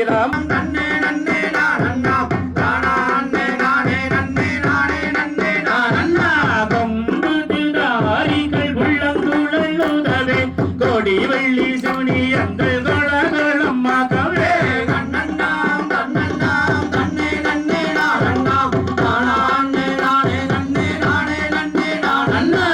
ஸ்ரீராம் நன்னே நன்னே நானண்ணா நானே நானே நன்னே நானே நன்னே நானண்ணா கொம்புதிராரிகள் உள்ளங்குழலுதவே கோடி வெள்ளி சூனியங்கள் கொளகளம் மாகவே நன்னண்ணா நன்னண்ணா நன்னே நன்னே நானண்ணா நானே நானே நன்னே நானே நன்னே நானண்ணா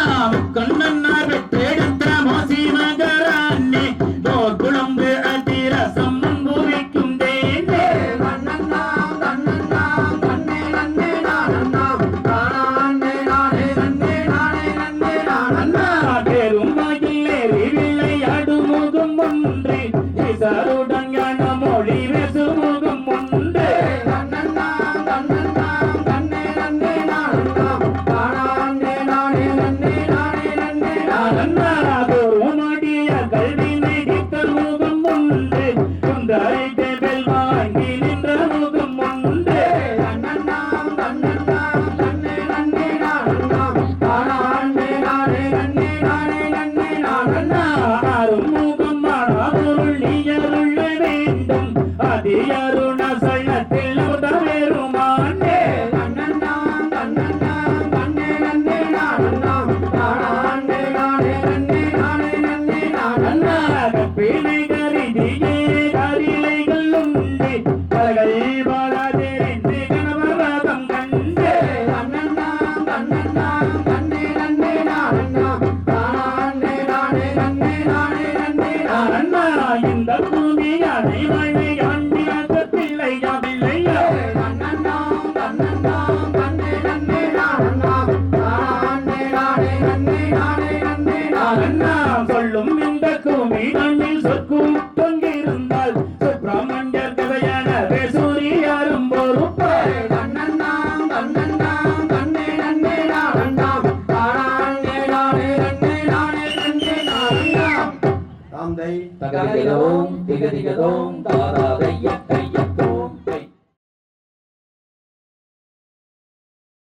கண்ணன்னார் பெற்றெடுத்த மோசி மகரானே போர் குழம்பு அதிரசம் பூவிக்கும் தேனே நன்னண்ணா நன்னண்ணா நன்னே நன்னே நானண்ணா நானே நானே நன்னே நானே நன்னே நானண்ணா பெரும் மகிழேறி விளையாடும் முகம் ஒன்று இசருடன் ஞான மொழி வெசுமுகம் உண்டு நன்னண்ணா நன்னண்ணா நன்னே நன்னே நானண்ணா நானே நானே நன்னே நானே நன்னே நானண்ணா மடிய கல்வி நடித்தல் முகம் உண்டு குந்தரைக்கு பெல் வாங்கி நின்ற முகம் உண்டு நன்னண்ணா நன்னண்ணா நன்னே நன்னே நானண்ணா நானே நானே நன்னே நானே நன்னே நானண்ணா அரும் முகம் பொருள் நீயருள்ள வேண்டும் அதி அருண சைனத்தில் உதவேருமானே நன்னண்ணா நன்னண்ணா நன்னே நன்னே நானண்ணா நானே நானே நன்னே நானே நன்னே நானண்ணா பிணை கருதியே கரிலைகள் உண்டு கலகள் பாலாதெறிந்து கணவராகம் கண்டு நன்னண்ணா நன்னண்ணா நன்னே நன்னே நானண்ணா நானே நானே நன்னே நானே நன்னே நானண்ணா இந்த பூமி அதை மழை ஆண்டிராக பிள்ளையா பிள்ளையா நன்னண்ணா நன்னண்ணா நன்னே நன்னே நானண்ணா நானே நானே நன்னே நானே நன்னே நானண்ணா சொல்லும் இந்த பூமி மண்ணில் சொற்கும் தொங்கிருந்தால் சுப்பிரமணியர் கதையான சூரியாரும் பொறுப்பு நன்னண்ணா நன்னண்ணா நன்னே நன்னே நானண்ணா நானே நானே நன்னே நானே நன்னே நானண்ணா தாந்தை தகதிகதோம் திகதிகதோம் தாராதையக்க